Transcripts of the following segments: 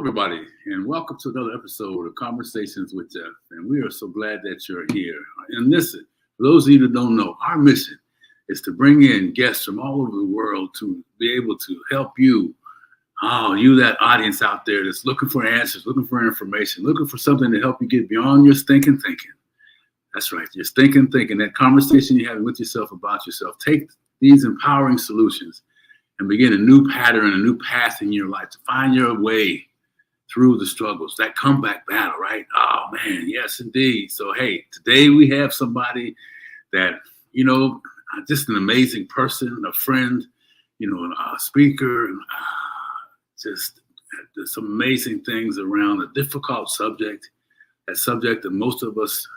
everybody, and welcome to another episode of Conversations with Geoff. And we are so glad that you're here. And listen, for those of you that don't know, our mission is to bring in guests from all over the world to be able to help you, you that audience out there that's looking for answers, looking for information, looking for something to help you get beyond your stinking thinking. That's right, your stinking thinking, that conversation you're having with yourself about yourself. Take these empowering solutions and begin a new pattern, a new path in your life to find your way through the struggles, that comeback battle, right? Oh man, yes, indeed. So, hey, today we have somebody that, just an amazing person, a friend, a speaker, just some amazing things around a difficult subject, that subject that most of us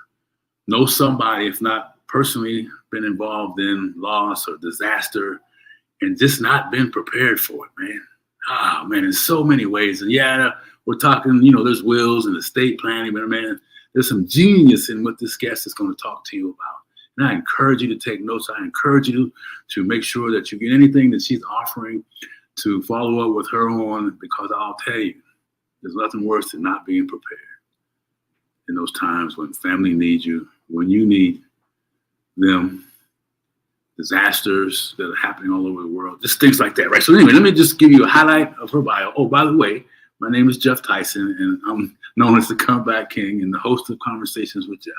know somebody, if not personally been involved in loss or disaster, and just not been prepared for it, man. Man, in so many ways. And yeah, we're talking, there's wills and estate planning, but man, there's some genius in what this guest is going to talk to you about. And I encourage you to take notes. I encourage you to make sure that you get anything that she's offering to follow up with her on, because I'll tell you, there's nothing worse than not being prepared in those times when family needs you, when you need them, disasters that are happening all over the world, just things like that, right? So anyway, let me just give you a highlight of her bio. Oh, by the way, my name is Geoff Tyson, and I'm known as the Comeback King and the host of Conversations with Geoff.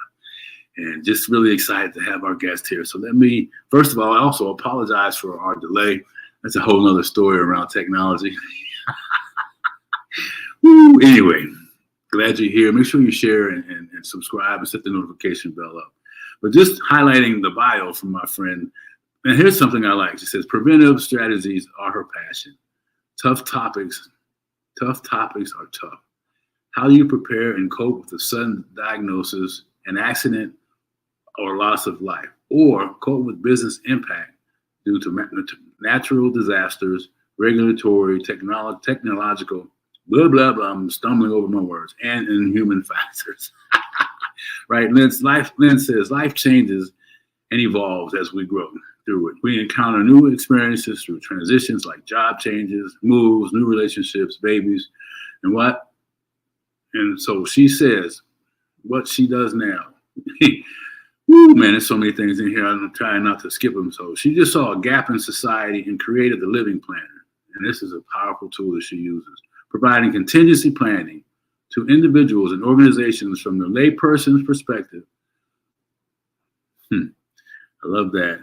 And just really excited to have our guest here. So let me, first of all, I also apologize for our delay. That's a whole nother story around technology. Anyway, glad you're here. Make sure you share and subscribe and set the notification bell up. But just highlighting the bio from my friend, and here's something I like. She says, preventive strategies are her passion. Tough topics are tough. How do you prepare and cope with a sudden diagnosis, an accident, or loss of life, or cope with business impact due to natural disasters, regulatory, technological, blah, blah, blah, I'm stumbling over my words, and inhuman factors. Right? Lynn says, life changes and evolves as we grow through it. We encounter new experiences through transitions like job changes, moves, new relationships, babies, and what? And so she says, what she does now. Man, there's so many things in here. I'm trying not to skip them. So she just saw a gap in society and created the Living Planner. And this is a powerful tool that she uses, providing contingency planning to individuals and organizations from the layperson's perspective. I love that.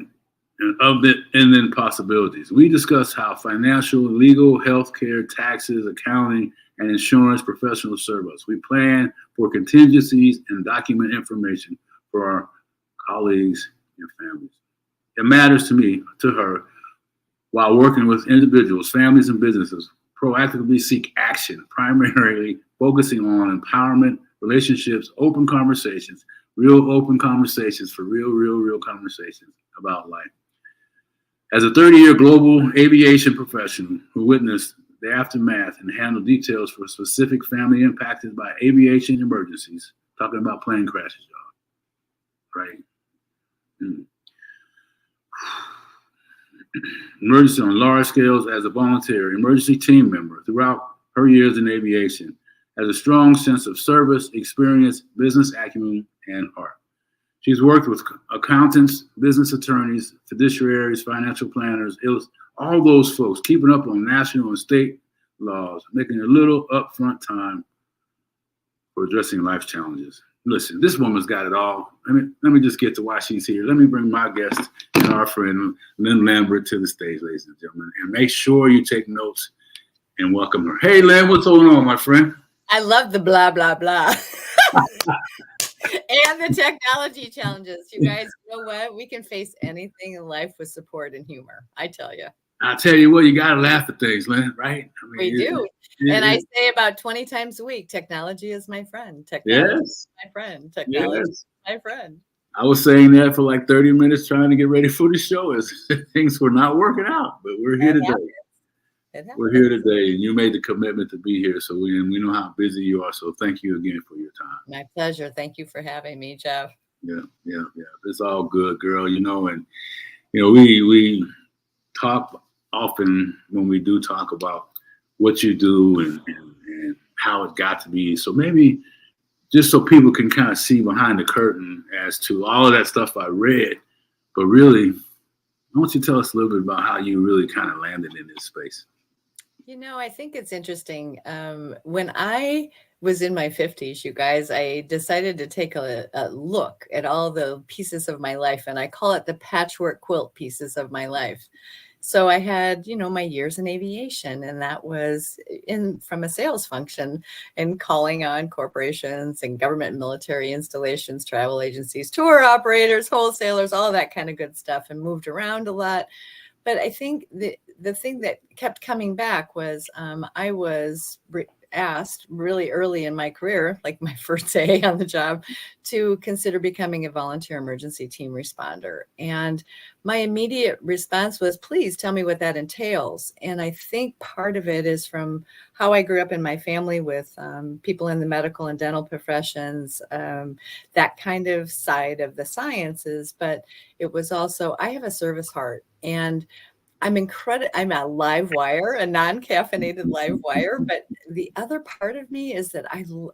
And then possibilities. We discuss how financial, legal, healthcare, taxes, accounting, and insurance professionals serve us. We plan for contingencies and document information for our colleagues and families. It matters to her, while working with individuals, families, and businesses, proactively seek action, primarily focusing on empowerment, relationships, open conversations, real open conversations for real conversations about life. As a 30-year global aviation professional who witnessed the aftermath and handled details for specific family impacted by aviation emergencies, talking about plane crashes, y'all, right? Emergency on large scales as a volunteer, emergency team member throughout her years in aviation, has a strong sense of service, experience, business acumen, and heart. She's worked with accountants, business attorneys, fiduciaries, financial planners, all those folks, keeping up on national and state laws, making a little upfront time for addressing life's challenges. Listen, this woman's got it all. Let me just get to why she's here. Let me bring my guest and our friend Lynn Lambrecht to the stage, ladies and gentlemen, and make sure you take notes and welcome her. Hey, Lynn, what's going on, my friend? I love the blah, blah, blah. And the technology challenges. You guys, you know what? We can face anything in life with support and humor. I tell you. I tell you what, you got to laugh at things, Lynn, right? We do. And I say about 20 times a week, technology is my friend. Technology is my friend. Technology is my friend. I was saying that for like 30 minutes trying to get ready for the show as things were not working out, but we're here today. We're here today, and you made the commitment to be here. So we know how busy you are. So thank you again for your time. My pleasure. Thank you for having me, Geoff. Yeah. It's all good, girl. And we talk often when we do talk about what you do and how it got to be. So maybe just so people can kind of see behind the curtain as to all of that stuff I read, but really, I want you to tell us a little bit about how you really kind of landed in this space. I think it's interesting. When I was in my 50s, you guys, I decided to take a look at all the pieces of my life, and I call it the patchwork quilt pieces of my life. So I had, my years in aviation, and that was from a sales function and calling on corporations and government and military installations, travel agencies, tour operators, wholesalers, all that kind of good stuff, and moved around a lot. But I think the thing that kept coming back was I was asked really early in my career, like my first day on the job, to consider becoming a volunteer emergency team responder. And my immediate response was, please tell me what that entails. And I think part of it is from how I grew up in my family with people in the medical and dental professions, that kind of side of the sciences. But it was also, I have a service heart, and I'm a live wire, a non-caffeinated live wire. But the other part of me is that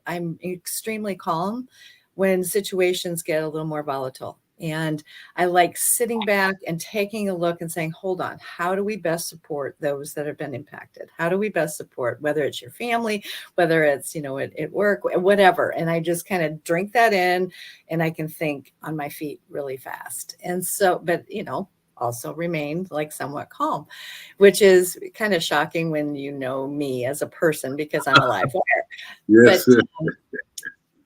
I'm extremely calm when situations get a little more volatile. And I like sitting back and taking a look and saying, hold on, how do we best support those that have been impacted? How do we best support, whether it's your family, whether it's, at work, whatever. And I just kind of drink that in, and I can think on my feet really fast. And so, but, also remain like somewhat calm, which is kind of shocking when you know me as a person, because I'm a live wire. Yes. But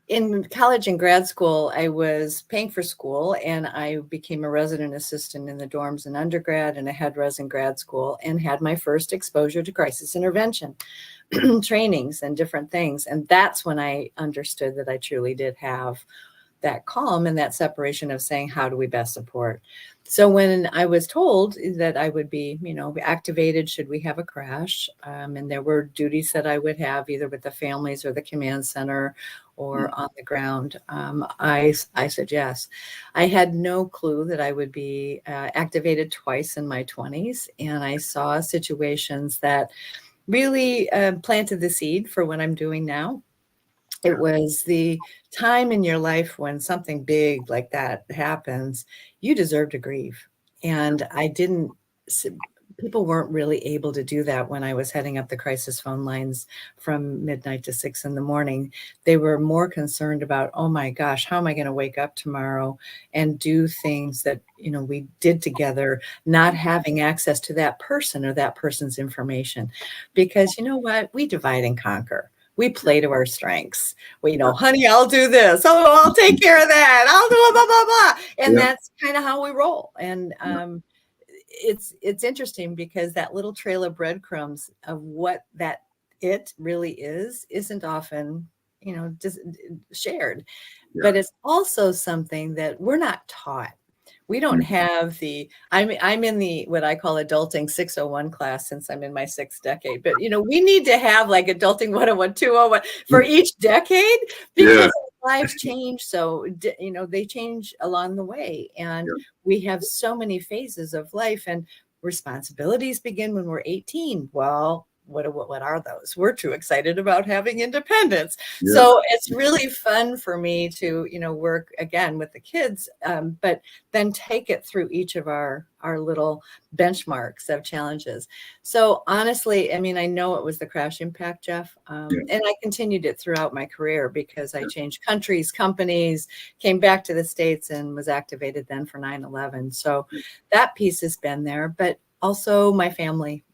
in college and grad school, I was paying for school, and I became a resident assistant in the dorms in undergrad and a head res in grad school, and had my first exposure to crisis intervention trainings and different things. And that's when I understood that I truly did have that calm and that separation of saying, how do we best support? So when I was told that I would be, activated should we have a crash, and there were duties that I would have either with the families or the command center or on the ground, I said yes. I had no clue that I would be activated twice in my 20s, and I saw situations that really planted the seed for what I'm doing now. It was the time in your life when something big like that happens, you deserve to grieve. And people weren't really able to do that when I was heading up the crisis phone lines from midnight to 6 a.m. They were more concerned about, oh my gosh, how am I going to wake up tomorrow and do things that, we did together, not having access to that person or that person's information. Because you know what? We divide and conquer. We play to our strengths. Well, honey, I'll do this. Oh, I'll take care of that. I'll do it, blah, blah, blah. And that's kind of how we roll. And it's interesting because that little trail of breadcrumbs of what it really isn't often, just shared. Yeah. But it's also something that we're not taught. We don't have I'm in the, what I call adulting 601 class, since I'm in my 6th decade, but we need to have like adulting 101, 201 for each decade, because lives change. So, they change along the way, and we have so many phases of life, and responsibilities begin when we're 18. Well, what are those? We're too excited about having independence. Yeah. So it's really fun for me to, work again with the kids, but then take it through each of our little benchmarks of challenges. So honestly, I know it was the crash impact, Geoff, and I continued it throughout my career because I changed countries, companies, came back to the States, and was activated then for 9/11. So that piece has been there, but also my family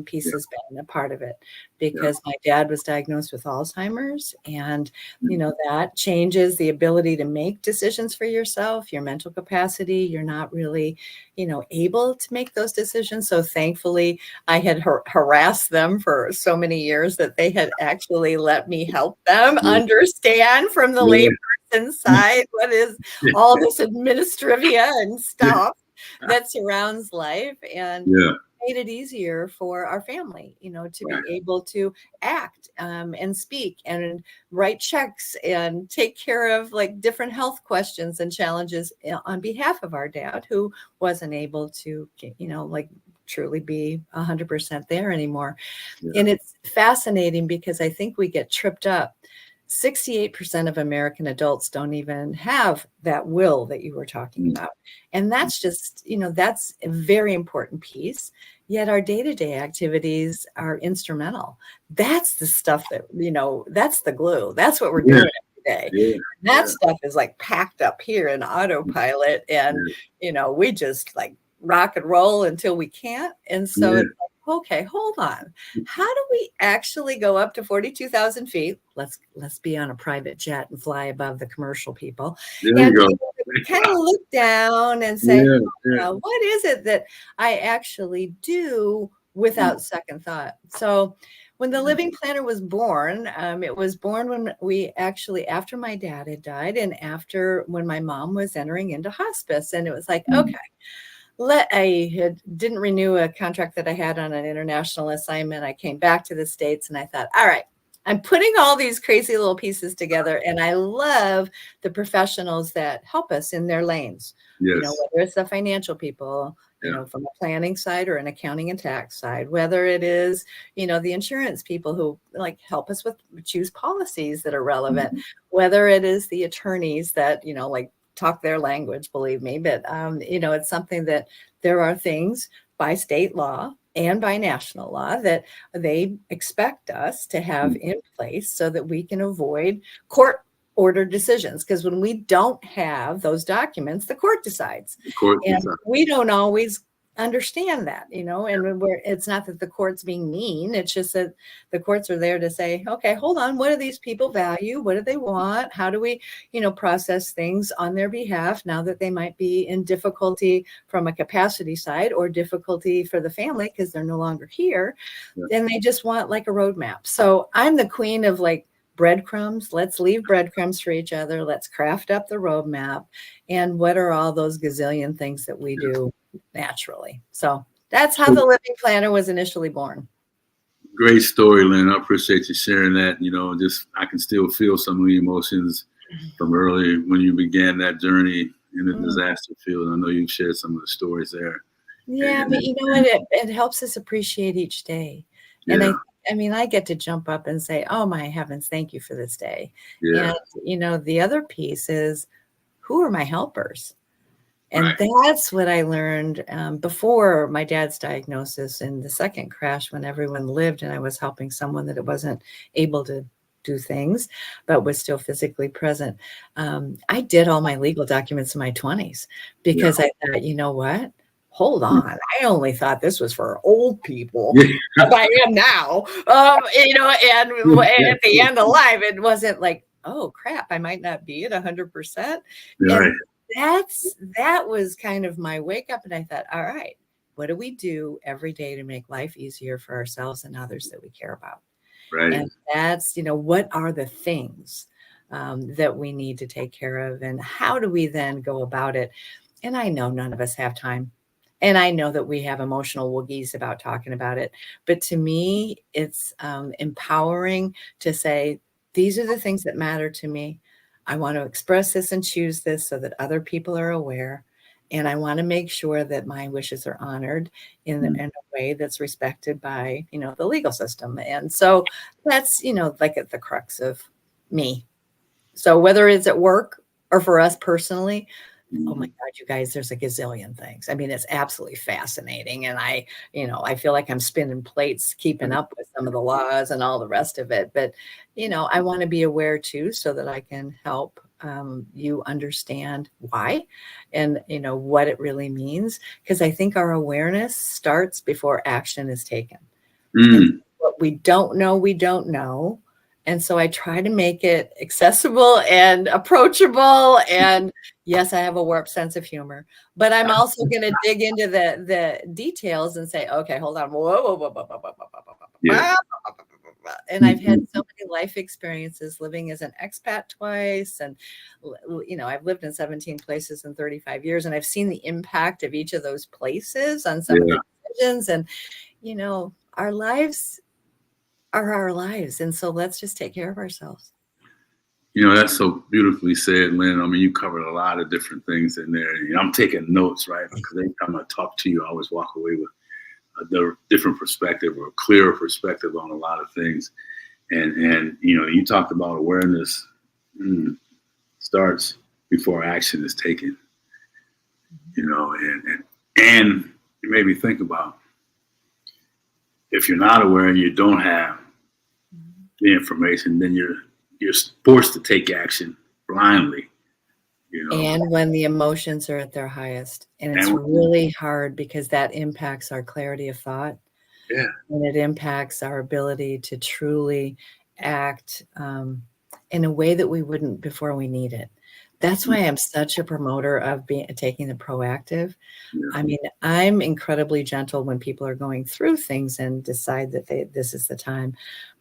piece has been a part of it, because my dad was diagnosed with Alzheimer's, and that changes the ability to make decisions for yourself, your mental capacity. You're not really able to make those decisions. So thankfully I had harassed them for so many years that they had actually let me help them understand from the layperson side what is all this administrivia and stuff that surrounds life, and made it easier for our family, to be able to act and speak and write checks and take care of like different health questions and challenges on behalf of our dad, who wasn't able to, truly be 100% there anymore. Yeah. And it's fascinating because I think we get tripped up. 68% of American adults don't even have that will that you were talking about. And that's just, that's a very important piece. Yet our day-to-day activities are instrumental. That's the stuff that, that's the glue. That's what we're doing every day. Yeah. That stuff is like packed up here in autopilot. And, we just like rock and roll until we can't. And so it's like, okay, hold on. How do we actually go up to 42,000 feet? Let's be on a private jet and fly above the commercial people. There you go. Kind of look down and say, what is it that I actually do without second thought? So when the Living Planner was born, it was born when we actually, after my dad had died and after when my mom was entering into hospice. And it was like, okay. I didn't renew a contract that I had on an international assignment. I came back to the States and I thought, all right, I'm putting all these crazy little pieces together. And I love the professionals that help us in their lanes, whether it's the financial people, from a planning side or an accounting and tax side, whether it is, the insurance people who like help us with choose policies that are relevant, whether it is the attorneys that, like talk their language, believe me, but it's something that there are things by state law and by national law that they expect us to have in place so that we can avoid court ordered decisions. Because when we don't have those documents, the court decides. We don't always understand that, and it's not that the court's being mean. It's just that the courts are there to say, okay, hold on. What do these people value? What do they want? How do we, process things on their behalf now that they might be in difficulty from a capacity side or difficulty for the family because they're no longer here. And they just want like a roadmap. So I'm the queen of like breadcrumbs. Let's leave breadcrumbs for each other. Let's craft up the roadmap. And what are all those gazillion things that we do naturally? So that's how the Living Planner was initially born. Great story, Lynn. I appreciate you sharing that. I can still feel some of the emotions from early when you began that journey in the disaster field. I know you've shared some of the stories there. Yeah, but you know what? It helps us appreciate each day. And I get to jump up and say, oh my heavens, thank you for this day. And, the other piece is, who are my helpers? And that's what I learned before my dad's diagnosis in the second crash, when everyone lived and I was helping someone that wasn't able to do things, but was still physically present. I did all my legal documents in my 20s because I thought, you know what? Hold on. I only thought this was for old people. I am now, and at the end of life, it wasn't like, oh crap, I might not be at 100%. That was kind of my wake up. And I thought, all right, what do we do every day to make life easier for ourselves and others that we care about? And that's, what are the things that we need to take care of, and how do we then go about it? And I know none of us have time. And I know that we have emotional woogies about talking about it. But to me, it's empowering to say, these are the things that matter to me. I want to express this and choose this so that other people are aware. And I want to make sure that my wishes are honored in a way that's respected by, the legal system. And so that's, like at the crux of me. So whether it's at work or for us personally, oh my God, you guys, there's a gazillion things. I mean, it's absolutely fascinating. And I feel like I'm spinning plates, keeping up with some of the laws and all the rest of it. But, I want to be aware too, so that I can help you understand why and, what it really means. Because I think our awareness starts before action is taken. And what we don't know, we don't know. And so I try to make it accessible and approachable. And yes, I have a warped sense of humor, but I'm also going to dig into the details and say, okay, hold on. And I've had so many life experiences living as an expat twice. And, I've lived in 17 places in 35 years, and I've seen the impact of each of those places on some of the decisions. And, our lives are our lives. And so let's just take care of ourselves. That's so beautifully said, Lynn. I mean, you covered a lot of different things in there. I'm taking notes, right? Because every time I talk to you, I always walk away with a different perspective or a clearer perspective on a lot of things. And you talked about awareness starts before action is taken. And you made me think about, if you're not aware and you don't have the information, then you're forced to take action blindly. And when the emotions are at their highest, and it's really hard because that impacts our clarity of thought. Yeah. And it impacts our ability to truly act in a way that we wouldn't before we need it. That's why I'm such a promoter of taking the proactive. Yeah. I mean, I'm incredibly gentle when people are going through things and decide that this is the time.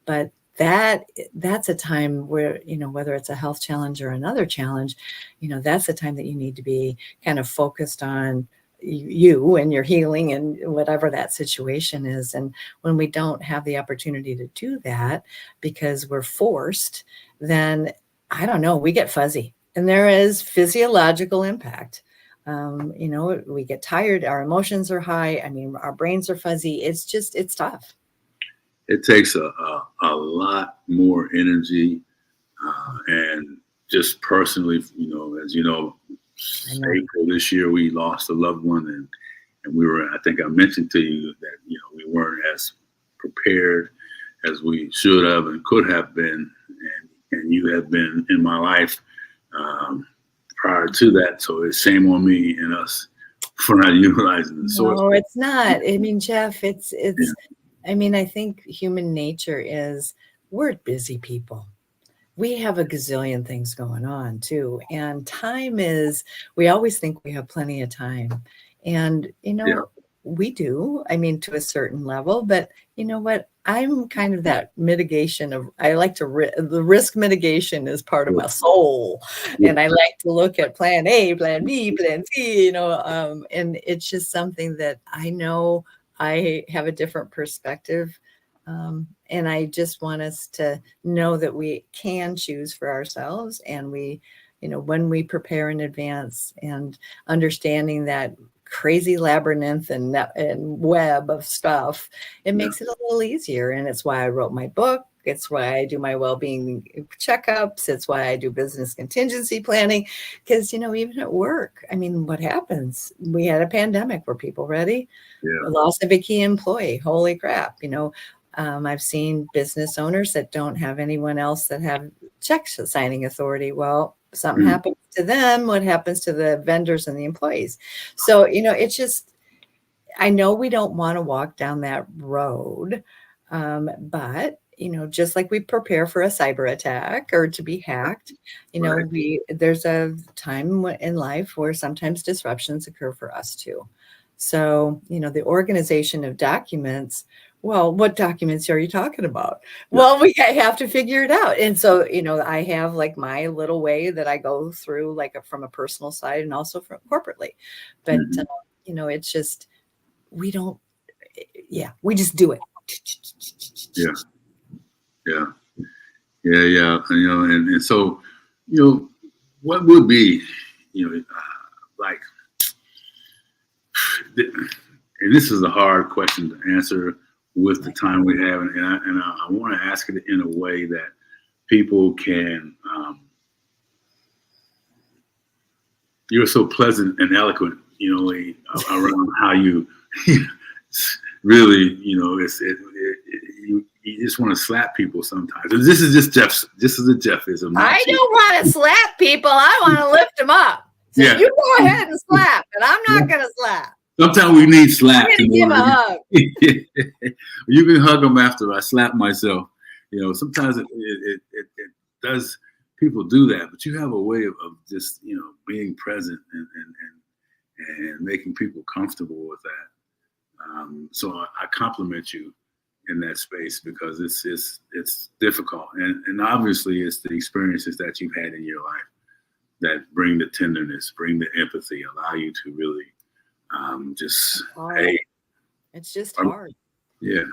But that's a time where, whether it's a health challenge or another challenge, that's the time that you need to be kind of focused on you and your healing and whatever that situation is. And when we don't have the opportunity to do that because we're forced, then I don't know, we get fuzzy, and there is physiological impact. We get tired, our emotions are high. I mean, our brains are fuzzy. It's tough. It takes a lot more energy, and just personally, as you know, April this year we lost a loved one, and we were. I think I mentioned to you that we weren't as prepared as we should have and could have been, and you have been in my life prior to that. So it's shame on me and us for not utilizing the source. No, it's not. I mean, Geoff, it's. Yeah. I mean, I think human nature is we're busy people. We have a gazillion things going on too. And time is, we always think we have plenty of time. And, we do, I mean, to a certain level, but you know what? I'm kind of that mitigation of, I like to, the risk mitigation is part of my soul. And I like to look at plan A, plan B, plan C, and it's just something that I know I have a different perspective. And I just want us to know that we can choose for ourselves. And we, when we prepare in advance and understanding that crazy labyrinth and web of stuff, it makes it a little easier. And it's why I wrote my book. It's why I do my well-being checkups. It's why I do business contingency planning. Because, even at work, I mean, what happens? We had a pandemic. Were people ready? Yeah. Loss of a key employee. Holy crap. I've seen business owners that don't have anyone else that have check signing authority. Well, something happens to them. What happens to the vendors and the employees? So, it's just, I know we don't want to walk down that road, but just like we prepare for a cyber attack or to be hacked, there's a time in life where sometimes disruptions occur for us too. So, the organization of documents, well, what documents are you talking about? Well, we have to figure it out. And so, I have like my little way that I go through, like from a personal side and also from corporately. But, it's just, we just do it. Yeah. And so, what would be, like, and this is a hard question to answer with the time we have, and I want to ask it in a way that people can. You're so pleasant and eloquent, around how you really, you just want to slap people sometimes. And this is just Geoff's. This is a Geoffism. I don't want to slap people. I want to lift them up. So you go ahead and slap, and I'm not going to slap. Sometimes we need slaps. I'm give a hug. You can hug them after I slap myself. Sometimes it does. People do that, but you have a way of just being present and making people comfortable with that. So I compliment you in that space because it's difficult, and obviously it's the experiences that you've had in your life that bring the tenderness, bring the empathy, allow you to really it's just hard. Yeah.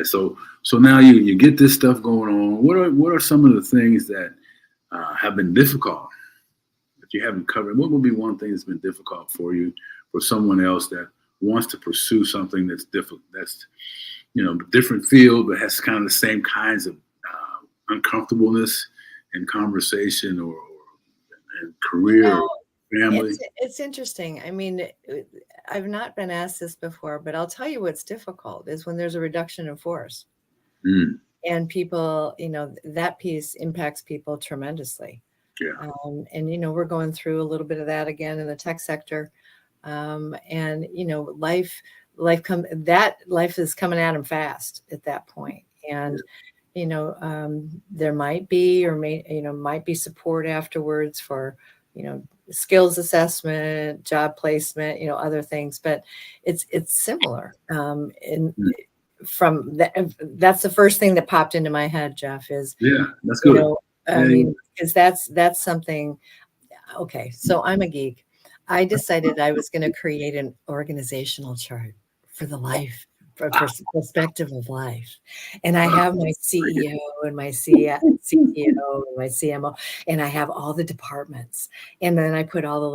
So now you get this stuff going on. What are some of the things that have been difficult that you haven't covered? What would be one thing that's been difficult for you, for someone else that wants to pursue something that's different, that's, different field, but has kind of the same kinds of uncomfortableness in conversation or in career or family. It's interesting. I mean, I've not been asked this before, but I'll tell you what's difficult is when there's a reduction in force. Mm. And people, that piece impacts people tremendously. Yeah. And we're going through a little bit of that again in the tech sector. And life is coming at them fast at that point. And there might be might be support afterwards for skills assessment, job placement, other things, but it's similar. From that, that's the first thing that popped into my head, Geoff, is that's good. I mean, because that's something. Okay, so I'm a geek. I decided I was going to create an organizational chart for the life, for perspective of life. And I have my CEO and my CTO and my CMO, and I have all the departments. And then I put all the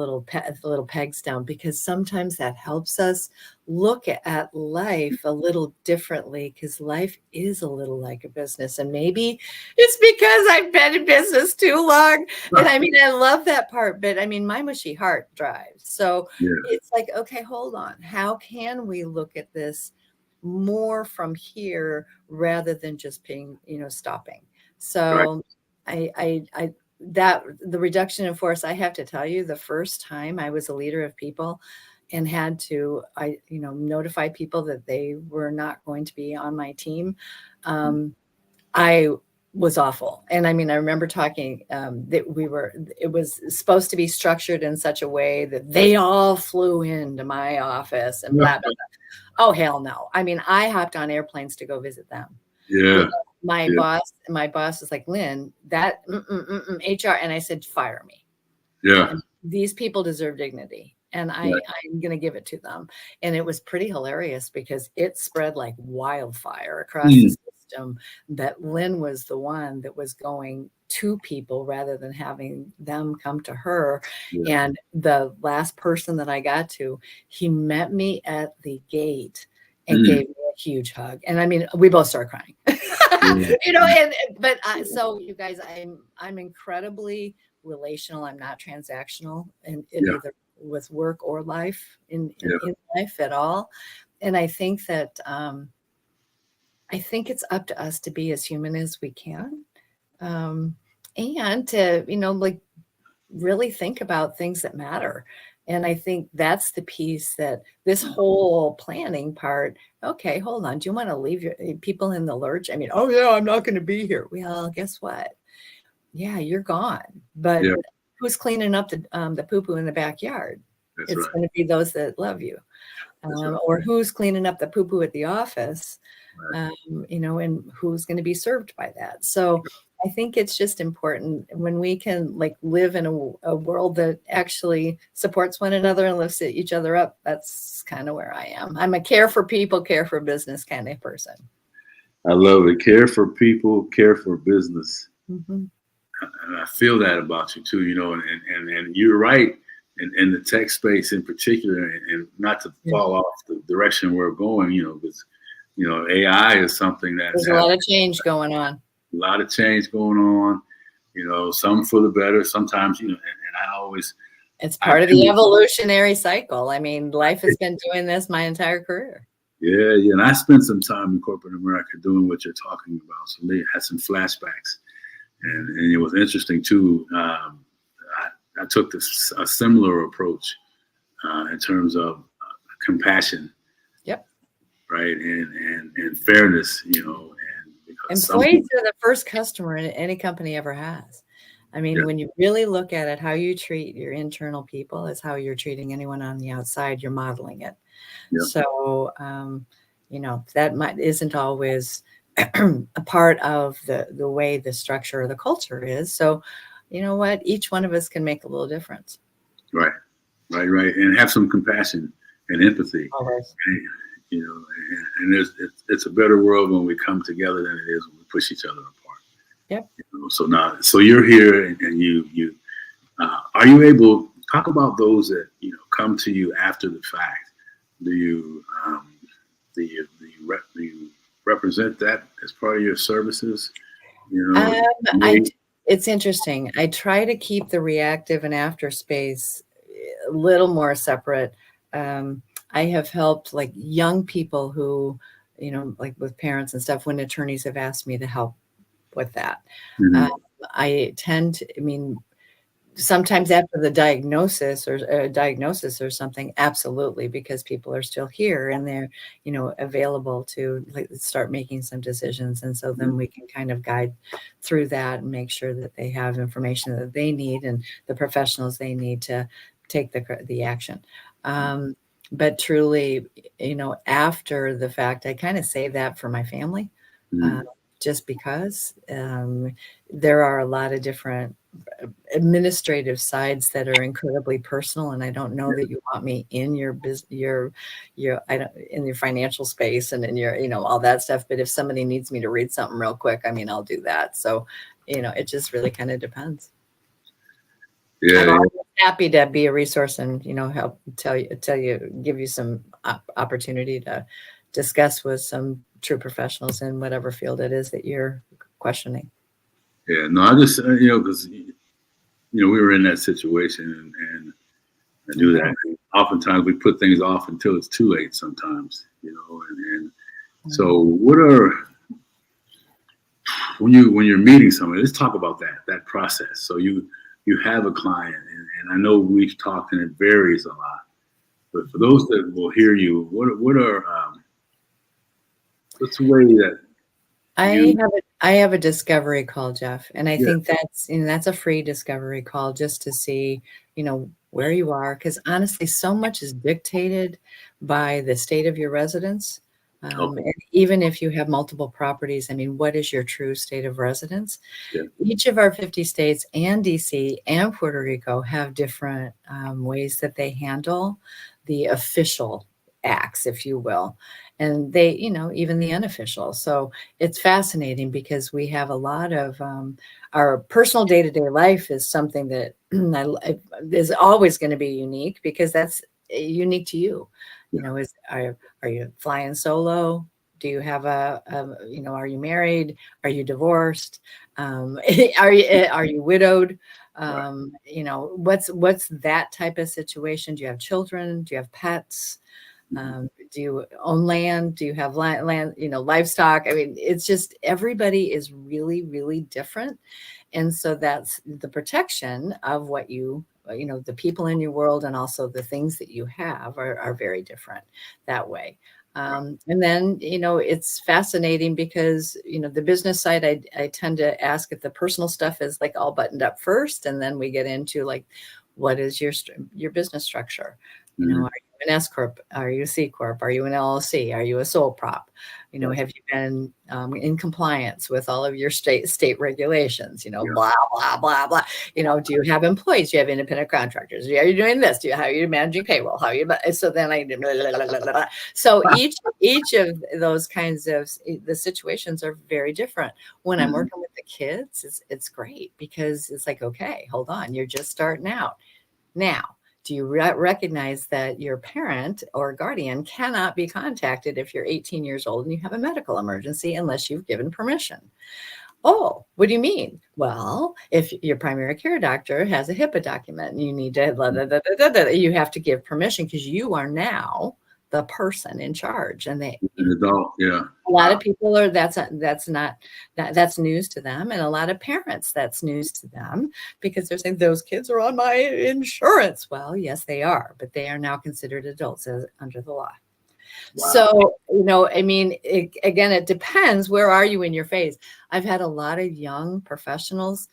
little pegs down, because sometimes that helps us look at life a little differently, because life is a little like a business. And maybe it's because I've been in business too long. And I mean, I love that part, but I mean, my mushy heart drives. So it's like, okay, hold on. How can we look at this more from here rather than just being, stopping? So that the reduction in force, I have to tell you, the first time I was a leader of people and had to, notify people that they were not going to be on my team, I was awful. And I mean, I remember talking that it was supposed to be structured in such a way that they all flew into my office and blah, blah, blah. Oh, hell no. I mean, I hopped on airplanes to go visit them. Yeah. My boss was like, Lynn, that HR. And I said, fire me. Yeah. And these people deserve dignity. And I'm going to give it to them. And it was pretty hilarious because it spread like wildfire across the system that Lynn was the one that was going to people rather than having them come to her. Yeah. And the last person that I got to, he met me at the gate and gave me a huge hug. And I mean, we both started crying, so you guys, I'm incredibly relational. I'm not transactional in either with work or life in life at all. And I think that, I think it's up to us to be as human as we can. And to, like really think about things that matter. And I think that's the piece that this whole planning part, okay, hold on. Do you want to leave your people in the lurch? I mean, oh yeah, I'm not going to be here. Well, guess what? Yeah, you're gone. But who's cleaning up the poo-poo in the backyard? That's it's going to be those that love you. Or who's cleaning up the poo-poo at the office, and who's going to be served by that. So I think it's just important when we can like live in a world that actually supports one another and lifts each other up. That's kind of where I am. I'm a care for people, care for business kind of person. I love it. Care for people, care for business. Mm-hmm. And I feel that about you too, and you're right in the tech space in particular, and not to fall off the direction we're going, because, AI is something that's there's a lot of change going on. A lot of change going on, some for the better, sometimes, and I always. It's part of the evolutionary cycle. I mean, life has been doing this my entire career. Yeah. And I spent some time in corporate America doing what you're talking about. So they had some flashbacks. And it was interesting too. I took a similar approach in terms of compassion. Yep. Right. And fairness, and employees are the first customer any company ever has. I mean, when you really look at it, how you treat your internal people is how you're treating anyone on the outside. You're modeling it. Yep. So, that isn't always a part of the way the structure or the culture is. So, you know what? Each one of us can make a little difference. Right. And have some compassion and empathy. Always. And it's a better world when we come together than it is when we push each other apart. Yep. So you're here, and you are you able to talk about those that come to you after the fact, Do you do you represent that as part of your services? You know, I it's interesting. I try to keep the reactive and after space a little more separate. I have helped like young people who, like with parents and stuff, when attorneys have asked me to help with that. Um, mhm. I tend to, I mean, sometimes after the diagnosis or something, absolutely, because people are still here and they're, available to like start making some decisions. And so then we can kind of guide through that and make sure that they have information that they need and the professionals they need to take the action. But truly, after the fact, I kind of save that for my family, uh, Mhm. just because there are a lot of different administrative sides that are incredibly personal, and I don't know that you want me in your I don't in your financial space and in your all that stuff. But if somebody needs me to read something real quick, I mean, I'll do that. So it just really kind of depends. I'm Yeah, always happy to be a resource and help give you some opportunity to discuss with some true professionals in whatever field it is that you're questioning. yeah. No, I just because we were in that situation, and I I do that. know. Oftentimes we put things off until it's too late. Sometimes, and so Mhm. what are when you're meeting somebody? Let's talk about that process. So you have a client, and I know we've talked, and it varies a lot. But for those that will hear you, what are what's the way that you I have a discovery call, Geoff, and I yeah think that's a free discovery call just to see, where you are. Because honestly, so much is dictated by the state of your residence. okay And even if you have multiple properties, I mean, what is your true state of residence? yeah Each of our 50 states and DC and Puerto Rico have different ways that they handle the official acts, if you will. And they, even the unofficial. So it's fascinating because we have a lot of our personal day to day life is something that is always going to be unique because that's unique to you. yeah Are you flying solo? Do you have are you married? Are you divorced? Are you widowed? right What's that type of situation? Do you have children? Do you have pets? mhm, Do you own land? Do you have land, livestock? I mean, it's just everybody is really, really different. And so that's the protection of what the people in your world and also the things that you have are very different that way. right And then, it's fascinating because, the business side, I tend to ask if the personal stuff is like all buttoned up first. And then we get into like, what is your business structure? mhm, Are you an S corp? Are you a C corp? Are you an LLC? Are you a sole prop? right Have you been in compliance with all of your state regulations? yeah Blah blah blah blah. Do you have employees? Do you have independent contractors? Are you doing this? How are you managing payroll? How are you? So then blah, blah, blah, blah, blah. So each of those kinds of the situations are very different. When I'm mhm, working with the kids, it's great because it's like, okay, hold on, you're just starting out. Now, do you recognize that your parent or guardian cannot be contacted if you're 18 years old and you have a medical emergency unless you've given permission? Oh, what do you mean? Well, if your primary care doctor has a HIPAA document and you need to, you have to give permission because you are now the person in charge. And an adult yeah a lot wow of people that's not that's news to them, and a lot of parents that's news to them because they're saying those kids are on my insurance. Well, yes, they are, but they are now considered adults under the law. wow So, I mean, again, it depends. Where are you in your phase? I've had a lot of young professionals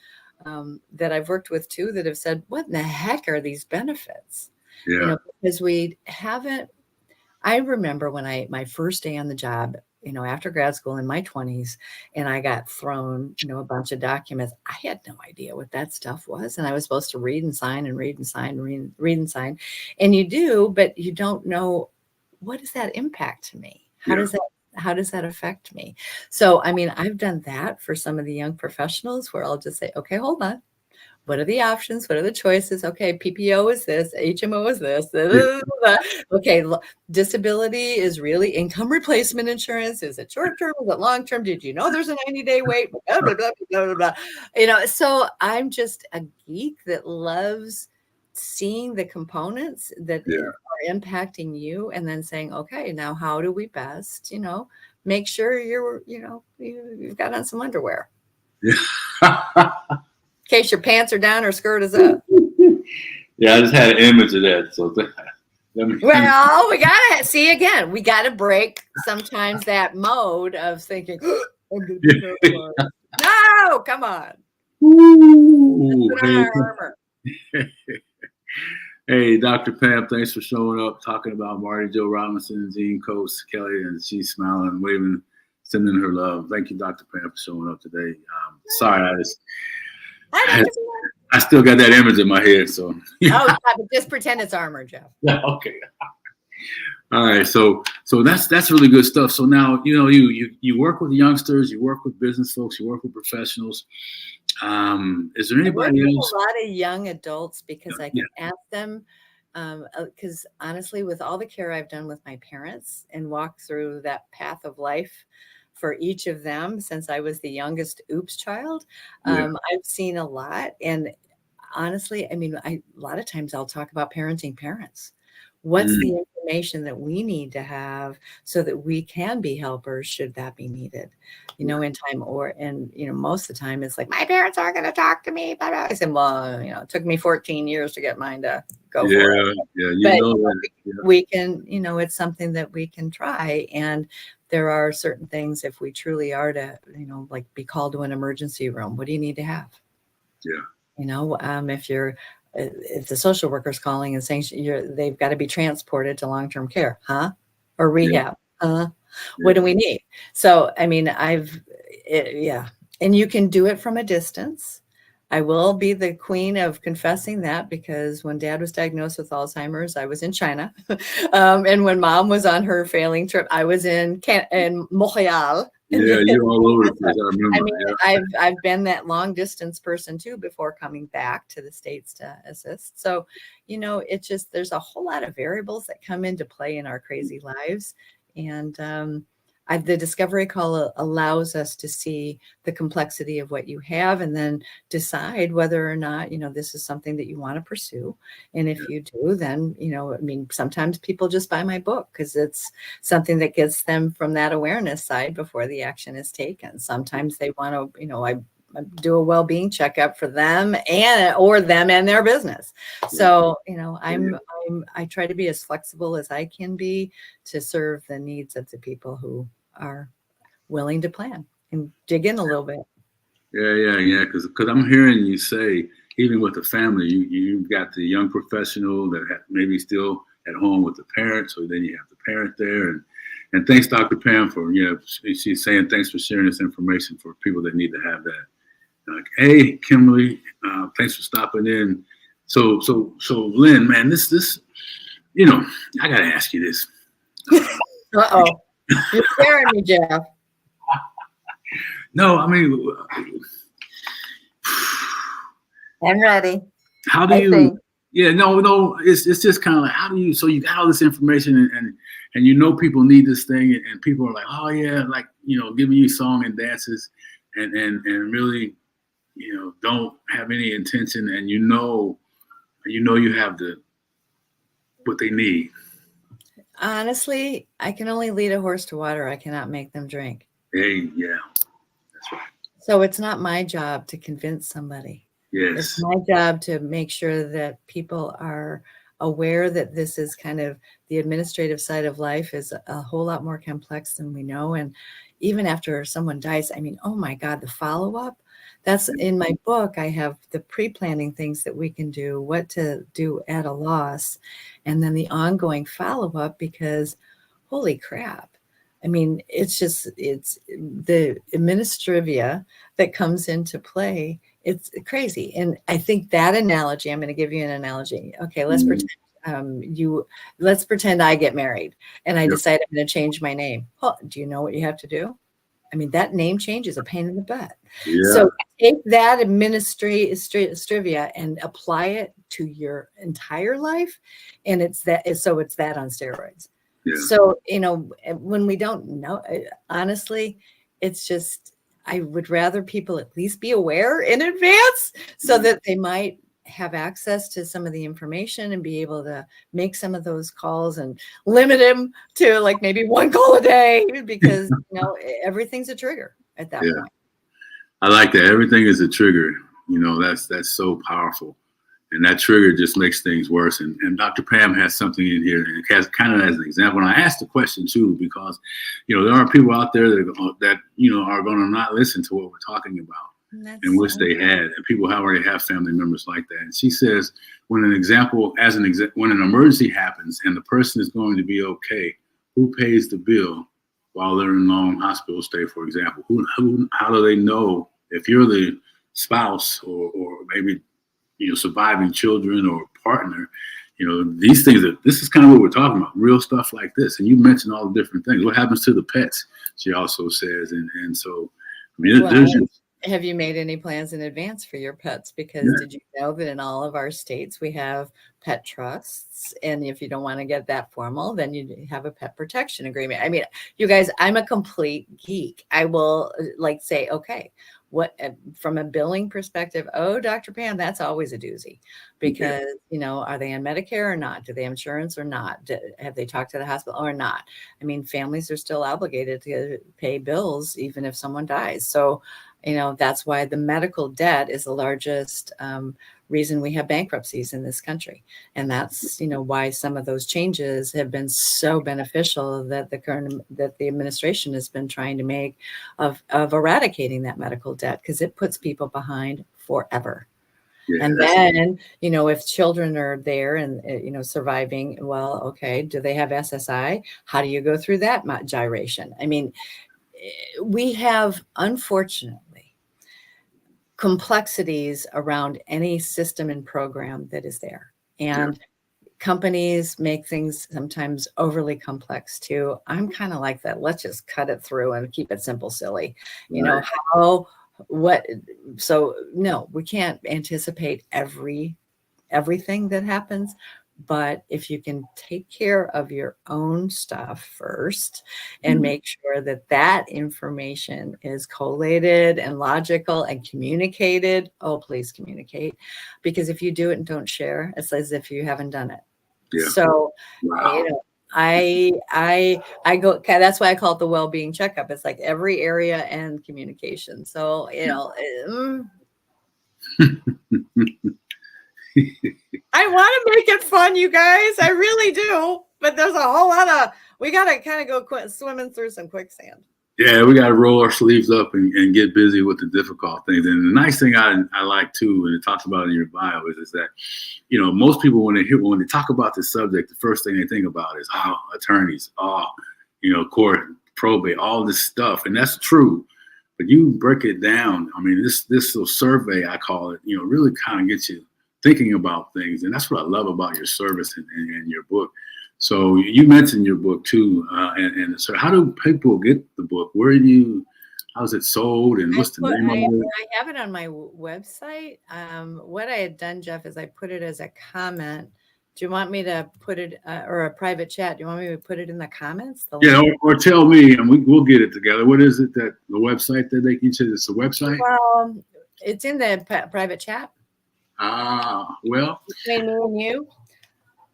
that I've worked with too that have said, "What in the heck are these benefits?" yeah Because we haven't. I remember when my first day on the job, after grad school in my 20s, and I got thrown, a bunch of documents. I had no idea what that stuff was. And I was supposed to read and sign and read and sign and read and sign. And you do, but you don't know what does that impact to me? yeah How does that affect me? So, I mean, I've done that for some of the young professionals where I'll just say, okay, hold on. what are the options? What are the choices? Okay, PPO is this, HMO is this. Okay, disability is really income replacement insurance. Is it short term? Is it long term? Did you know there's a 90-day wait? Blah, blah, blah, blah, blah. So I'm just a geek that loves seeing the components that are impacting you, and then saying, okay, now how do we best, make sure you've got on some underwear. Yeah. In case your pants are down or skirt is up. Yeah, I just had an image of that. So well, we gotta see again. We gotta break sometimes that mode of thinking, oh, I'm gonna be paralyzed. No, come on. Ooh, put on our armor. Hey, Dr. Pam, thanks for showing up, talking about Marty Joe Robinson, Gene Coach, Kelly, and she's smiling, waving, sending her love. Thank you, Dr. Pam, for showing up today. Sorry, I still got that image in my head. So but just pretend it's armor, Geoff. Yeah, okay. All right, so that's really good stuff. So now you work with youngsters, you work with business folks, you work with professionals. Is there anybody else? A lot of young adults, because I can ask them. Because honestly, with all the care I've done with my parents and walk through that path of life for each of them since I was the youngest oops child, I've seen a lot. And honestly, I mean, a lot of times I'll talk about parenting parents. What's the information that we need to have so that we can be helpers should that be needed, in time, most of the time it's like, my parents aren't going to talk to me. But I said, well, it took me 14 years to get mine to go for it. We can, it's something that we can try. And there are certain things, if we truly are to, like be called to an emergency room, what do you need to have? If the social worker's calling and saying they've got to be transported to long-term care, or rehab, what do we need? So, I mean, and you can do it from a distance. I will be the queen of confessing that, because when Dad was diagnosed with Alzheimer's, I was in China. And when Mom was on her failing trip, I was in Montreal. Yeah, you're all over the place. I remember. I mean, I've been that long distance person too before coming back to the States to assist. So, it's just, there's a whole lot of variables that come into play in our crazy lives. And the discovery call allows us to see the complexity of what you have, and then decide whether or not, this is something that you want to pursue. And if you do, then, sometimes people just buy my book because it's something that gets them from that awareness side before the action is taken. Sometimes they want to, I do a well-being checkup for them and their business. So, I try to be as flexible as I can be to serve the needs of the people who are willing to plan and dig in a little bit. Yeah. Because I'm hearing you say, even with the family, you've got the young professional that maybe still at home with the parents, or then you have the parent there. And thanks, Dr. Pam, for, she's saying thanks for sharing this information for people that need to have that. Hey, Kimberly, thanks for stopping in. So Lynn, man, this, I got to ask you this. Uh-oh. You're scaring me, Geoff. No, I mean, I'm ready. How do you? Yeah, no. It's just kind of like, how do you? So you got all this information, and people need this thing, and people are like, oh yeah, like giving you song and dances, and really, don't have any intention, and you have what they need. Honestly, I can only lead a horse to water. I cannot make them drink. Hey, yeah, that's right. So it's not my job to convince somebody. Yes. It's my job to make sure that people are aware that this is kind of the administrative side of life is a whole lot more complex than we know. And even after someone dies, I mean, oh my God, the follow-up. That's in my book. I have the pre-planning things that we can do, what to do at a loss, and then the ongoing follow-up, because holy crap. I mean, it's the administrivia that comes into play. It's crazy. And I think that analogy, I'm going to give you an analogy. Okay, let's pretend I get married and I decide I'm going to change my name. Oh, do you know what you have to do? I mean, that name change is a pain in the butt. Yeah. So take that administrivia and apply it to your entire life. And it's that on steroids. Yeah. So, when we don't know, honestly, it's just, I would rather people at least be aware in advance so that they might have access to some of the information and be able to make some of those calls and limit them to like maybe one call a day, because everything's a trigger at that point. I like that. Everything is a trigger. That's so powerful. And that trigger just makes things worse. And Dr. Pam has something in here, and it has kind of as an example. And I asked the question too, because, there are people out there that are going to not listen to what we're talking about. And wish they had, and people already have family members like that. And she says, when an emergency happens and the person is going to be okay, who pays the bill while they're in long hospital stay, for example? How do they know if you're the spouse or maybe surviving children or partner? These things this is kind of what we're talking about, real stuff like this. And you mentioned all the different things. What happens to the pets? She also says, and so I mean, there's. Have you made any plans in advance for your pets? Because did you know that in all of our states we have pet trusts? And if you don't want to get that formal, then you have a pet protection agreement. I mean, you guys, I'm a complete geek. I will say, okay, what from a billing perspective? Oh, Dr. Pam, that's always a doozy, because are they on Medicare or not? Do they have insurance or not? Have they talked to the hospital or not? I mean, families are still obligated to pay bills even if someone dies. So that's why the medical debt is the largest reason we have bankruptcies in this country. And that's, why some of those changes have been so beneficial that the administration has been trying to make of eradicating that medical debt, because it puts people behind forever. Yeah, and then, if children are there and, surviving, well, okay, do they have SSI? How do you go through that gyration? I mean, we have, unfortunately, complexities around any system and program that is there. And companies make things sometimes overly complex too. I'm kind of like that. Let's just cut it through and keep it simple, silly. So no, we can't anticipate everything that happens. But if you can take care of your own stuff first and make sure that information is collated and logical and communicated, please communicate. Because if you do it and don't share, it's as if you haven't done it. Yeah. So, I go, that's why I call it the well-being checkup. It's like every area and communication. So, I want to make it fun, you guys. I really do. But there's a whole lot we got to kind of go swimming through some quicksand. Yeah, we got to roll our sleeves up and get busy with the difficult things. And the nice thing I like too, and it talks about in your bio, is that, most people when they talk about this subject, the first thing they think about is, attorneys, court, probate, all this stuff. And that's true. But you break it down. I mean, this little survey, I call it, really kind of gets you thinking about things. And that's what I love about your service and your book. So you mentioned your book too. And so how do people get the book? How's it sold? And what's the name of it? I have it on my website. What I had done, Geoff, is I put it as a comment. Do you want me to put it or a private chat? Do you want me to put it in the comments? Or tell me, and we'll get it together. What is it that the website that you said it's a website? Well, it's in the private chat. Well, between me and you.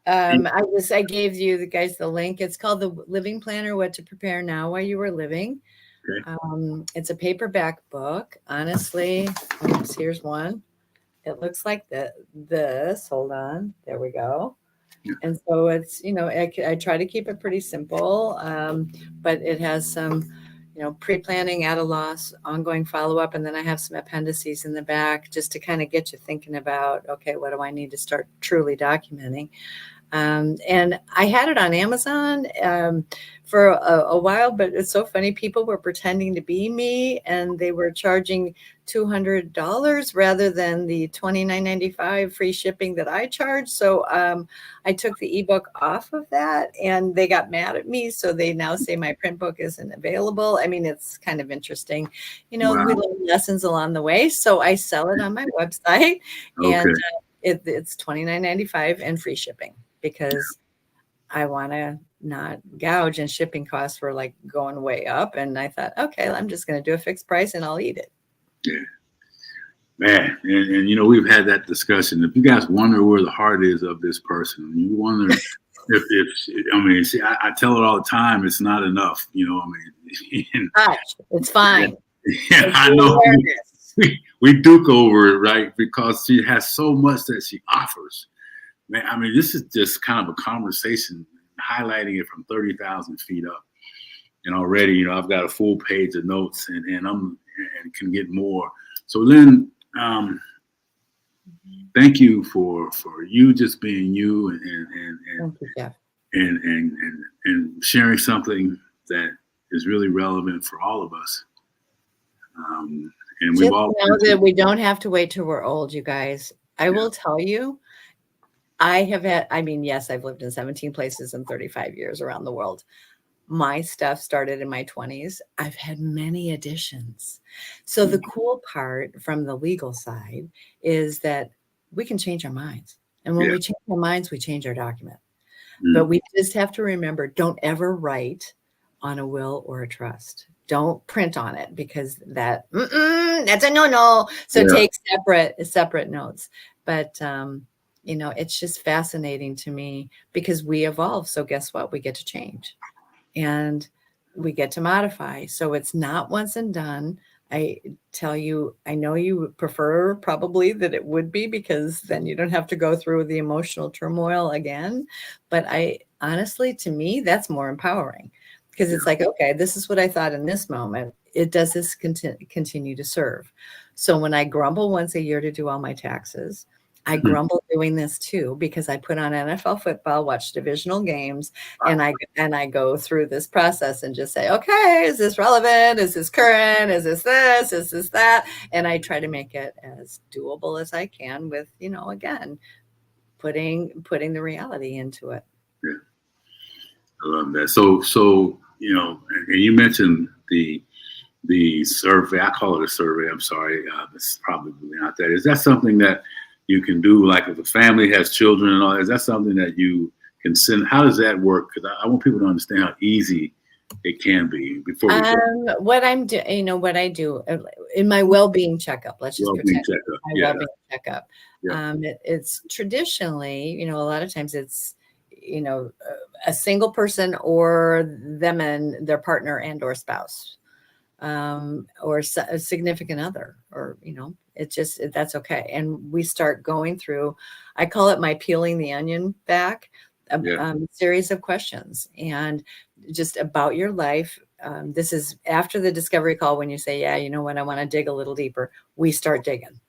I gave you the guys the link. It's called The Living Planner: What to Prepare Now While You Were Living. Okay. It's a paperback book. Honestly, here's one. It looks like this. Hold on. There we go. Yeah. And so it's, I try to keep it pretty simple, but it has some, pre-planning, at a loss, ongoing follow-up, and then I have some appendices in the back just to kind of get you thinking about, okay, what do I need to start truly documenting? And I had it on Amazon for a while, but it's so funny. People were pretending to be me, and they were charging $200 rather than the $29.95 free shipping that I charge. So I took the ebook off of that, and they got mad at me. So they now say my print book isn't available. I mean, it's kind of interesting. We Wow. learn lessons along the way. So I sell it on my website, and Okay. it's $29.95 and free shipping, because I want to not gouge, and shipping costs were like going way up. And I thought, okay, I'm just going to do a fixed price and I'll eat it. Yeah. Man, and we've had that discussion. If you guys wonder where the heart is of this person, you wonder I tell it all the time, it's not enough, It's fine. Yeah, I know we duke over it, right? Because she has so much that she offers. Man, this is just kind of a conversation, highlighting it from 30,000 feet up. And already, I've got a full page of notes, and can get more. So Lynn, thank you for you just being you, Thank you, Geoff. and sharing something that is really relevant for all of us. And we've all know that we don't have to wait till we're old, you guys. I will tell you, I have had, yes, I've lived in 17 places in 35 years around the world. My stuff started in my 20s. I've had many additions. So the cool part from the legal side is that we can change our minds. And when we change our minds, we change our document. But we just have to remember, don't ever write on a will or a trust. Don't print on it, because that's a no-no. So take separate notes. But it's just fascinating to me, because we evolve. So guess what? We get to change, and we get to modify. So it's not once and done. I tell you, I know you would prefer probably that it would be, because then you don't have to go through the emotional turmoil again. But honestly, to me, that's more empowering, because it's like, okay, this is what I thought in this moment. Does this continue to serve? So when I grumble once a year to do all my taxes, I grumble doing this too, because I put on NFL football, watch divisional games, and I go through this process and just say, okay, is this relevant? Is this current? Is this this? Is this that? And I try to make it as doable as I can with, again, putting the reality into it. Yeah, I love that. So and you mentioned the survey. I call it a survey. I'm sorry, it's probably not that. Is that something that you can do, like if a family has children and all? Is that something that you can send? How does that work? Because I want people to understand how easy it can be before we go. What I do in my well-being checkup, let's just pretend my well-being checkup. It's traditionally, a lot of times it's, a single person, or them and their partner and or spouse, or a significant other, or, it's just, that's okay. And we start going through, I call it my peeling the onion back, series of questions, and just about your life. This is after the discovery call, when you say, yeah, you know what, I want to dig a little deeper. We start digging.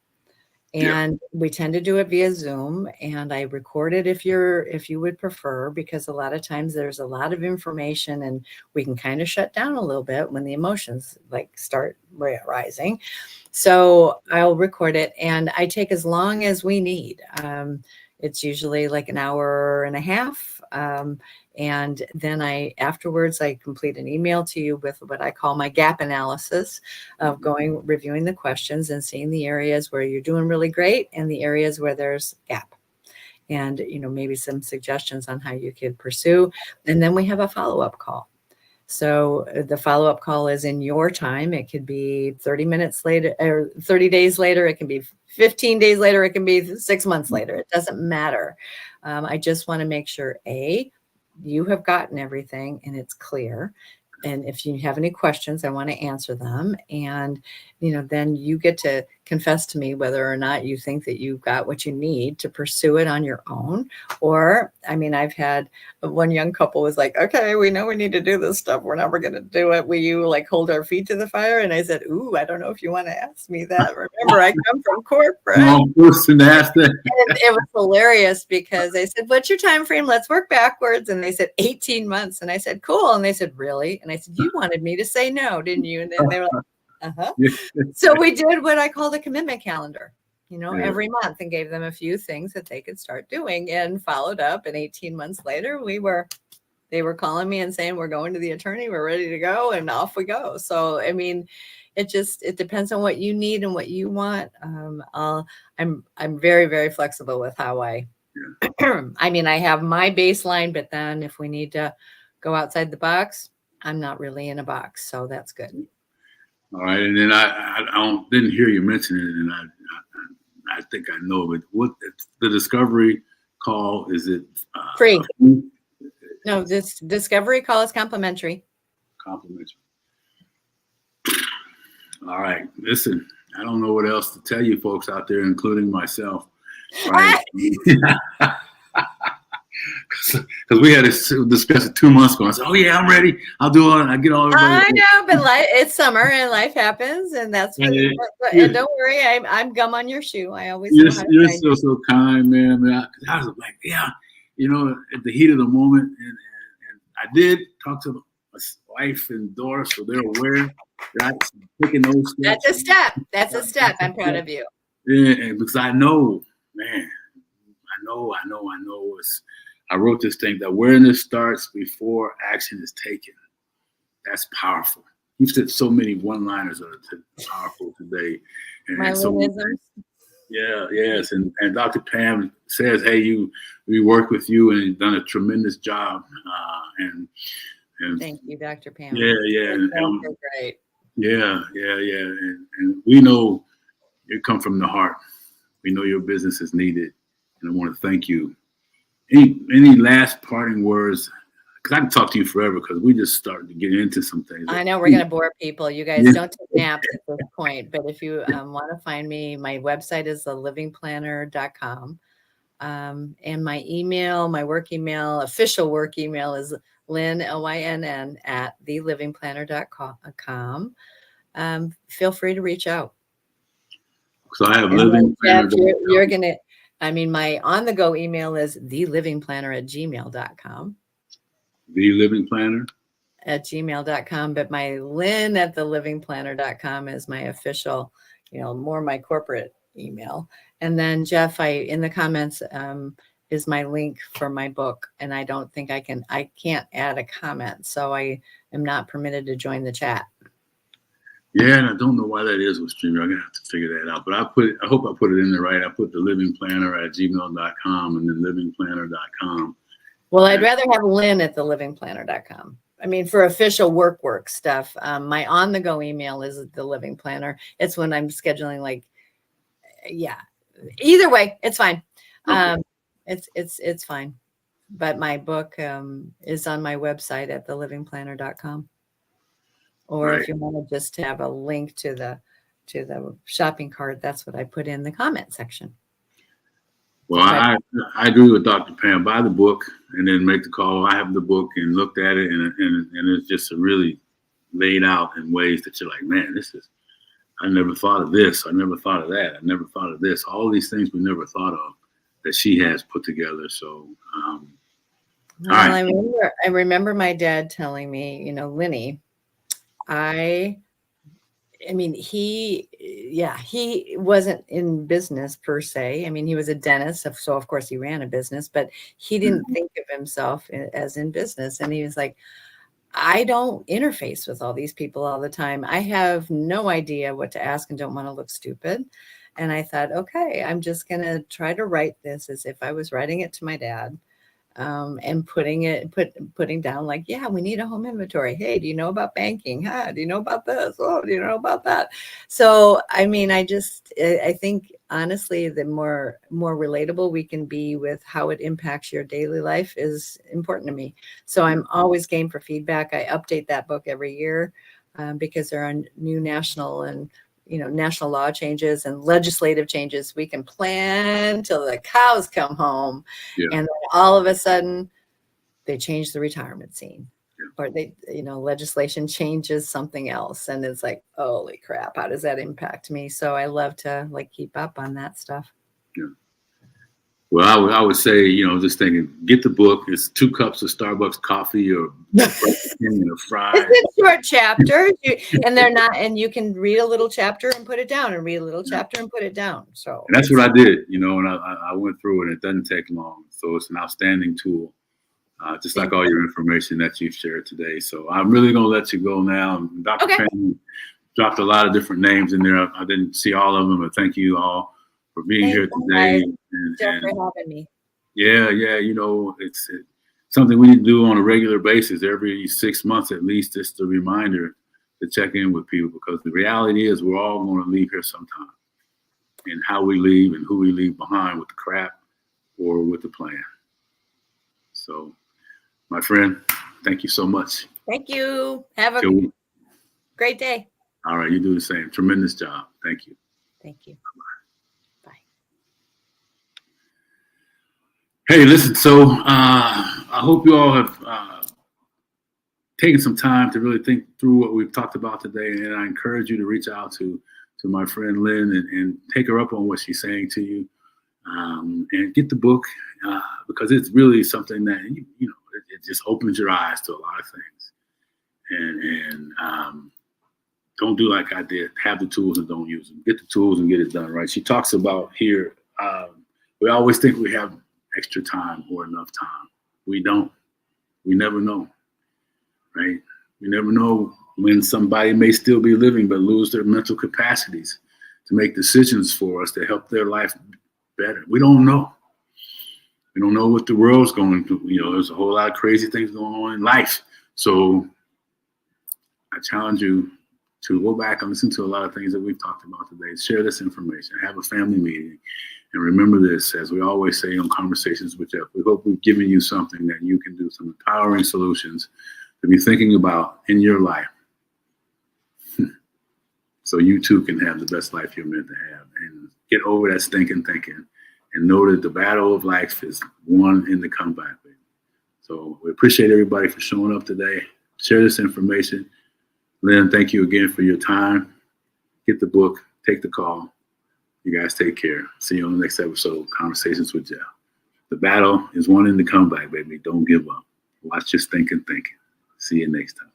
And we tend to do it via Zoom, and I record it if you would prefer, because a lot of times there's a lot of information, and we can kind of shut down a little bit when the emotions start rising. So I'll record it, and I take as long as we need. It's usually like an hour and a half. And then afterwards, I complete an email to you with what I call my gap analysis of reviewing the questions and seeing the areas where you're doing really great and the areas where there's gap. And, maybe some suggestions on how you could pursue. And then we have a follow-up call. So the follow-up call is in your time. It could be 30 minutes later, or 30 days later. It can be 15 days later. It can be 6 months later. It doesn't matter. I just want to make sure, you have gotten everything and it's clear. and if you have any questions, I want to answer them. And, then you get to confess to me whether or not you think that you've got what you need to pursue it on your own. Or, I've had one young couple was like, okay, we know we need to do this stuff. We're never going to do it. Will you like hold our feet to the fire? And I said, ooh, I don't know if you want to ask me that. Remember, I come from corporate. Wrong person to ask that. And it was hilarious because they said, what's your time frame? Let's work backwards. And they said 18 months. And I said, cool. And they said, really? And I said, you wanted me to say no, didn't you? And then they were like, uh-huh. So we did what I called a commitment calendar, every month, and gave them a few things that they could start doing, and followed up. And 18 months later, they were calling me and saying, we're going to the attorney, we're ready to go, and off we go. So, it depends on what you need and what you want. I'm very, very flexible with how I have my baseline, but then if we need to go outside the box, I'm not really in a box. So that's good. All right. And then I didn't hear you mention it, and I think I know, but what the discovery call, is it free? No, this discovery call is complimentary. Complimentary. All right. Listen, I don't know what else to tell you folks out there, including myself. Right? Because we had to discuss it 2 months ago. I said, oh, yeah, I'm ready. I'll do it. I get all of it. I know, but it's summer and life happens. And that's what, and don't worry, I'm gum on your shoe. I always You're so kind, man. I was like, yeah, at the heat of the moment. And I did talk to my wife and daughter, so they're aware. Right? So taking those steps. That's a step. I'm proud of you. Yeah, because I know, man. I wrote this thing that awareness starts before action is taken. That's powerful. You've said so many one-liners that are powerful today. My Lynnisms. Yeah, yes. And Dr. Pam says, hey, we work with you, and you've done a tremendous job. And thank you, Dr. Pam. Yeah. That's great. Yeah. And we know you come from the heart. We know your business is needed. And I want to thank you. Any last parting words? Because I can talk to you forever, because we just started to get into some things. I know we're going to bore people. You guys don't take naps at this point. But if you want to find me, my website is thelivingplanner.com. And my work email, official work email, is Lynn, Lynn, at thelivingplanner.com. Feel free to reach out. So I have Living Planner. You're going to... my on-the-go email is thelivingplanner@gmail.com. The Living Planner? @gmail.com. But my Lynn at thelivingplanner.com is my official, more my corporate email. And then Geoff, in the comments is my link for my book. And I don't think I can't add a comment. So I am not permitted to join the chat. Yeah, and I don't know why that is with StreamYard. I'm gonna have to figure that out. But I hope I put it in there right. I put the Living Planner at gmail.com and then livingplanner.com. Well, I'd rather have Lynn at thelivingplanner.com. For official work stuff. My on-the-go email is the Living Planner. It's when I'm scheduling, Either way, it's fine. Okay. It's fine. But my book is on my website at thelivingplanner.com. Or right. If you want to just have a link to the shopping cart, that's what I put in the comment section. Well, I agree with Dr. Pam. Buy the book and then make the call. I have the book and looked at it, and it's just really laid out in ways that you're like, man, I never thought of this. I never thought of that. I never thought of this. All these things we never thought of that she has put together. So, all right. I remember my dad telling me, Linny, he wasn't in business per se. He was a dentist, so of course he ran a business, but he didn't think of himself as in business. And he was like, I don't interface with all these people all the time. I have no idea what to ask and don't want to look stupid. And I thought, okay, I'm just going to try to write this as if I was writing it to my dad. and putting down like, yeah, we need a home inventory. Hey, do you know about banking? Huh? Do you know about this? Oh, do you know about that? So, I mean, I think honestly, the more relatable we can be with how it impacts your daily life is important to me. So I'm always game for feedback. I update that book every year because there are new national and national law changes and legislative changes. We can plan till the cows come home. Yeah. And then all of a sudden they change the retirement scene, or legislation changes something else. And it's like, holy crap, how does that impact me? So I love to keep up on that stuff. Yeah. Well, I would say, just thinking, get the book. It's 2 cups of Starbucks coffee or and a fry. It's a short chapter, and they're not. And you can read a little chapter and put it down, and read a little chapter and put it down. So and that's what I did, and I went through it. It doesn't take long, so it's an outstanding tool, just like all your information that you've shared today. So I'm really gonna let you go now. Dr. Penny dropped a lot of different names in there. I didn't see all of them, but thank you all for being here today. Geoff, for having me. Yeah, it's something we need to do on a regular basis, every 6 months at least, just a reminder to check in with people, because the reality is we're all going to leave here sometime. And how we leave and who we leave behind, with the crap or with the plan. So, my friend, thank you so much. Thank you. Have a great day. All right, you do the same. Tremendous job. Thank you. Thank you. Hey, listen, so I hope you all have taken some time to really think through what we've talked about today. And I encourage you to reach out to my friend Lynn and take her up on what she's saying to you, and get the book, because it's really something that, it just opens your eyes to a lot of things. And don't do like I did. Have the tools and don't use them. Get the tools and get it done, right? She talks about here, we always think we have extra time or enough time. We don't. We never know, right? We never know when somebody may still be living but lose their mental capacities to make decisions for us to help their life better. We don't know. We don't know what the world's going through. There's a whole lot of crazy things going on in life. So I challenge you to go back and listen to a lot of things that we've talked about today. Share this information. Have a family meeting. And remember this, as we always say on Conversations with Geoff, we hope we've given you something that you can do, some empowering solutions to be thinking about in your life, so you too can have the best life you're meant to have, and get over that stinking thinking and know that the battle of life is won in the comeback. So we appreciate everybody for showing up today. Share this information. Lynn, thank you again for your time. Get the book, take the call. You guys take care. See you on the next episode of Conversations with Geoff. The battle is won in the comeback, baby. Don't give up. Watch your thinking. See you next time.